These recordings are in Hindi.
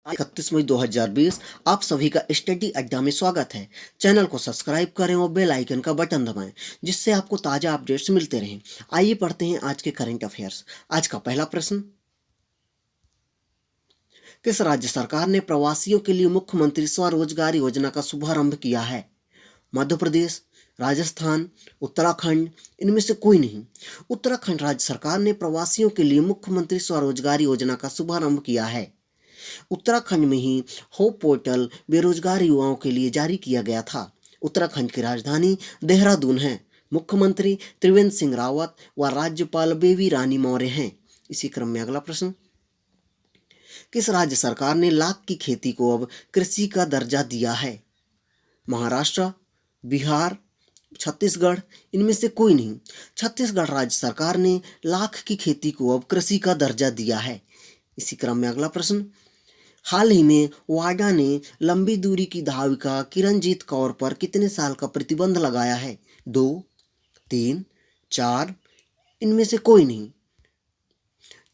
31 मई 2020 आप सभी का स्टडी अड्डा में स्वागत है। चैनल को सब्सक्राइब करें और बेल आइकन का बटन दबाएं जिससे आपको ताज़ा अपडेट्स मिलते रहें। आइए पढ़ते हैं आज के करंट अफेयर्स। आज का पहला प्रश्न, किस राज्य सरकार ने प्रवासियों के लिए मुख्यमंत्री स्वरोजगार योजना का शुभारंभ किया है? मध्य प्रदेश, राजस्थान, उत्तराखंड, इनमें से कोई नहीं। उत्तराखंड राज्य सरकार ने प्रवासियों के लिए मुख्यमंत्री स्वरोजगार योजना का शुभारंभ किया है। उत्तराखंड में ही होप पोर्टल बेरोजगार युवाओं के लिए जारी किया गया था। उत्तराखंड की राजधानी देहरादून है। मुख्यमंत्री त्रिवेंद्र सिंह रावत व राज्यपाल बेबी रानी मौर्य हैं। इसी क्रम में अगला प्रश्न, किस राज्य सरकार ने लाख की खेती को अब कृषि का दर्जा दिया है? महाराष्ट्र, बिहार, छत्तीसगढ़, इनमें से कोई नहीं। छत्तीसगढ़ राज्य सरकार ने लाख की खेती को अब कृषि का दर्जा दिया है। इसी क्रम में अगला प्रश्न, हाल ही में वाडा ने लंबी दूरी की धाविका किरणजीत कौर पर कितने साल का प्रतिबंध लगाया है? 2, 3, 4, इनमें से कोई नहीं।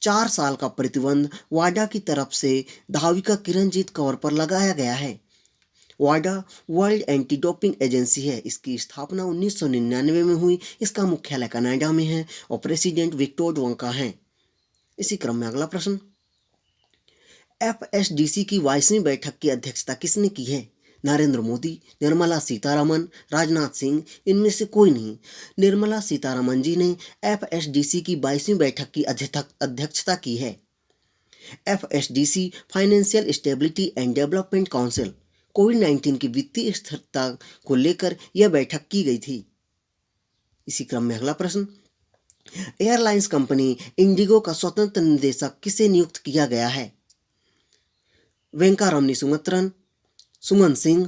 4 साल का प्रतिबंध वाडा की तरफ से धाविका किरणजीत कौर पर लगाया गया है। वाडा वर्ल्ड एंटी डोपिंग एजेंसी है। इसकी स्थापना 1999 में हुई। इसका मुख्यालय कनाडा में है और प्रेसिडेंट विक्टर वोंका हैं। इसी क्रम में अगला प्रश्न, FSDC की 22वीं बैठक की अध्यक्षता किसने की है? नरेंद्र मोदी, निर्मला सीतारमन, राजनाथ सिंह, इनमें से कोई नहीं। निर्मला सीतारमन जी ने FSDC की 22वीं बैठक की अध्यक्षता की है। FSDC financial stability and development council कोविड-19 की वित्तीय स्थिरता को लेकर यह बैठक की गई थी। इसी क्रम में अगला प्रश्न, एयरलाइंस कंपनी इंडिगो का स्वतंत्र निदेशक किसे नियुक्त किया गया है? वेंकारामनी सुमित्रन, सुमन सिंह,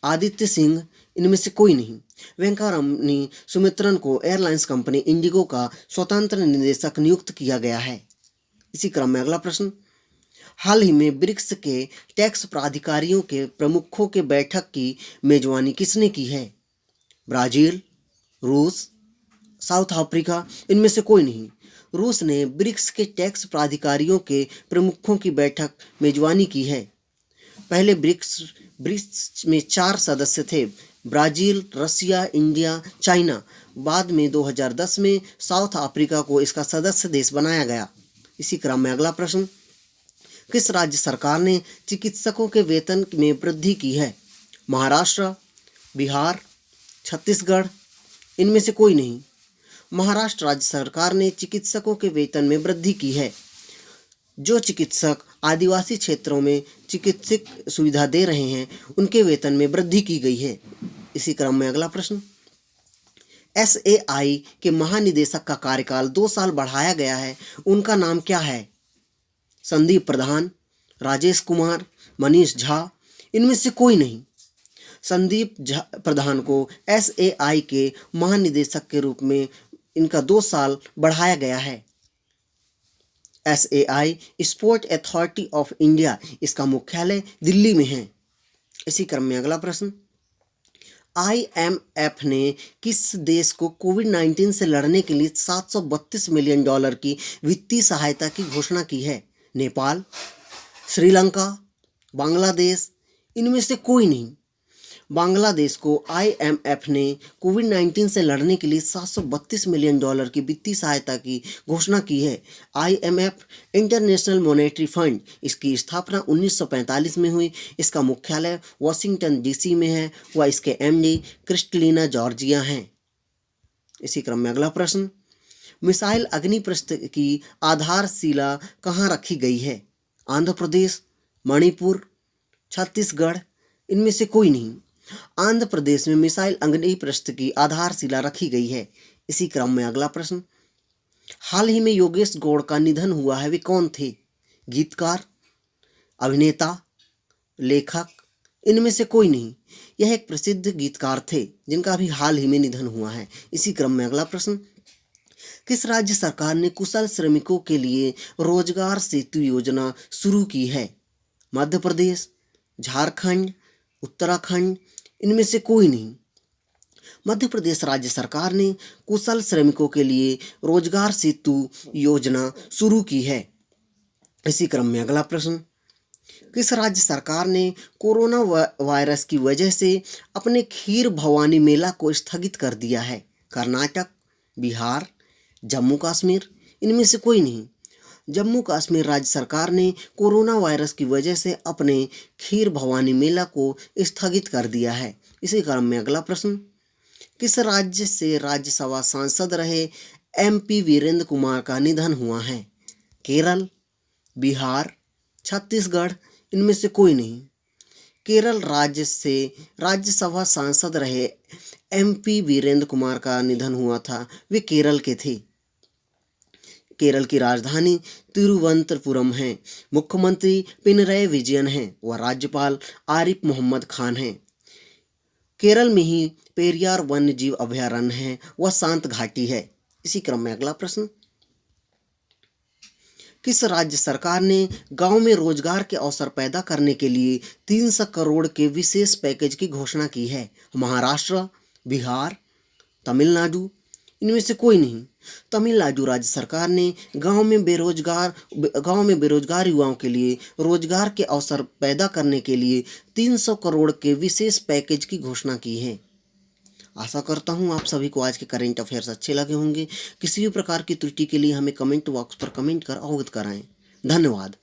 आदित्य सिंह, इनमें से कोई नहीं। वेंकारामनी सुमित्रन को एयरलाइंस कंपनी इंडिगो का स्वतंत्र निदेशक नियुक्त किया गया है। इसी क्रम में अगला प्रश्न, हाल ही में ब्रिक्स के टैक्स प्राधिकारियों के प्रमुखों के बैठक की मेजबानी किसने की है? ब्राजील, रूस, साउथ अफ्रीका, इनमें से कोई नहीं। रूस ने ब्रिक्स के टैक्स प्राधिकारियों के प्रमुखों की बैठक मेजबानी की है। पहले ब्रिक्स में 4 सदस्य थे, ब्राज़ील, रसिया, इंडिया, चाइना। बाद में 2010 में साउथ अफ्रीका को इसका सदस्य देश बनाया गया। इसी क्रम में अगला प्रश्न, किस राज्य सरकार ने चिकित्सकों के वेतन में वृद्धि की है? महाराष्ट्र, बिहार, छत्तीसगढ़, इनमें से कोई नहीं। महाराष्ट्र राज्य सरकार ने चिकित्सकों के वेतन में वृद्धि की है। जो चिकित्सक आदिवासी क्षेत्रों में चिकित्सक सुविधा दे रहे हैं उनके वेतन में वृद्धि की गई है। इसी क्रम में अगला प्रश्न, SAI के महानिदेशक का कार्यकाल 2 साल बढ़ाया गया है। उनका नाम क्या है? संदीप प्रधान, राजेश कुमार, मनीष झा, इनमें से कोई नहीं। संदीप प्रधान को SAI के महानिदेशक के रूप में इनका 2 साल बढ़ाया गया है। SAI sport authority of India, इसका मुख्यालय दिल्ली में है। इसी क्रम में अगला प्रश्न, IMF ने किस देश को कोविड-19 से लड़ने के लिए $732 मिलियन की वित्तीय सहायता की घोषणा की है? नेपाल, श्रीलंका, बांग्लादेश, इनमें से कोई नहीं। बांग्लादेश को IMF ने कोविड-19 से लड़ने के लिए $732 मिलियन की वित्तीय सहायता की घोषणा की है। IMF इंटरनेशनल मॉनेटरी फंड, इसकी स्थापना 1945 में हुई। इसका मुख्यालय वाशिंगटन DC में है व इसके MD क्रिस्टलिना जॉर्जिया हैं। इसी क्रम में अगला प्रश्न, मिसाइल अग्निप्रस्थ की आधारशिला कहाँ रखी गई है? आंध्र प्रदेश, मणिपुर, छत्तीसगढ़, इनमें से कोई नहीं। आंध्र प्रदेश में मिसाइल अग्निप्रस्थ की आधारशिला रखी गई है। इसी क्रम में अगला प्रश्न, हाल ही में योगेश गौड़ का निधन हुआ है, वे कौन थे? गीतकार, अभिनेता, लेखक, इनमें से कोई नहीं। यह एक प्रसिद्ध गीतकार थे जिनका अभी हाल ही में निधन हुआ है। इसी क्रम में अगला प्रश्न, किस राज्य सरकार ने कुशल श्रमिकों के लिए रोजगार सेतु योजना शुरू की है? मध्य प्रदेश, झारखंड, उत्तराखंड, इनमें से कोई नहीं। मध्य प्रदेश राज्य सरकार ने कुशल श्रमिकों के लिए रोजगार सेतु योजना शुरू की है। इसी क्रम में अगला प्रश्न, किस राज्य सरकार ने कोरोना वायरस की वजह से अपने खीर भवानी मेला को स्थगित कर दिया है? कर्नाटक, बिहार, जम्मू कश्मीर, इनमें से कोई नहीं। जम्मू कश्मीर राज्य सरकार ने कोरोना वायरस की वजह से अपने खीर भवानी मेला को स्थगित कर दिया है। इसी क्रम में अगला प्रश्न, किस राज्य से राज्यसभा सांसद रहे MP वीरेंद्र कुमार का निधन हुआ है? केरल, बिहार, छत्तीसगढ़, इनमें से कोई नहीं। केरल राज्य से राज्यसभा सांसद रहे MP वीरेंद्र कुमार का निधन हुआ था। वे केरल के थे। केरल की राजधानी तिरुवनंतपुरम है। मुख्यमंत्री पिनरई विजयन हैं व राज्यपाल आरिफ मोहम्मद खान हैं। केरल में ही पेरियार वन्य जीव अभयारण्य है व शांत घाटी है। इसी क्रम में अगला प्रश्न, किस राज्य सरकार ने गांव में रोजगार के अवसर पैदा करने के लिए 300 करोड़ के विशेष पैकेज की घोषणा की है? महाराष्ट्र, बिहार, तमिलनाडु, इनमें से कोई नहीं। तमिलनाडु राज्य सरकार ने गांव में बेरोजगार युवाओं के लिए रोजगार के अवसर पैदा करने के लिए 300 करोड़ के विशेष पैकेज की घोषणा की है। आशा करता हूं आप सभी को आज के करेंट अफेयर्स अच्छे लगे होंगे। किसी भी प्रकार की त्रुटि के लिए हमें कमेंट बॉक्स पर कमेंट कर अवगत कराएं। धन्यवाद।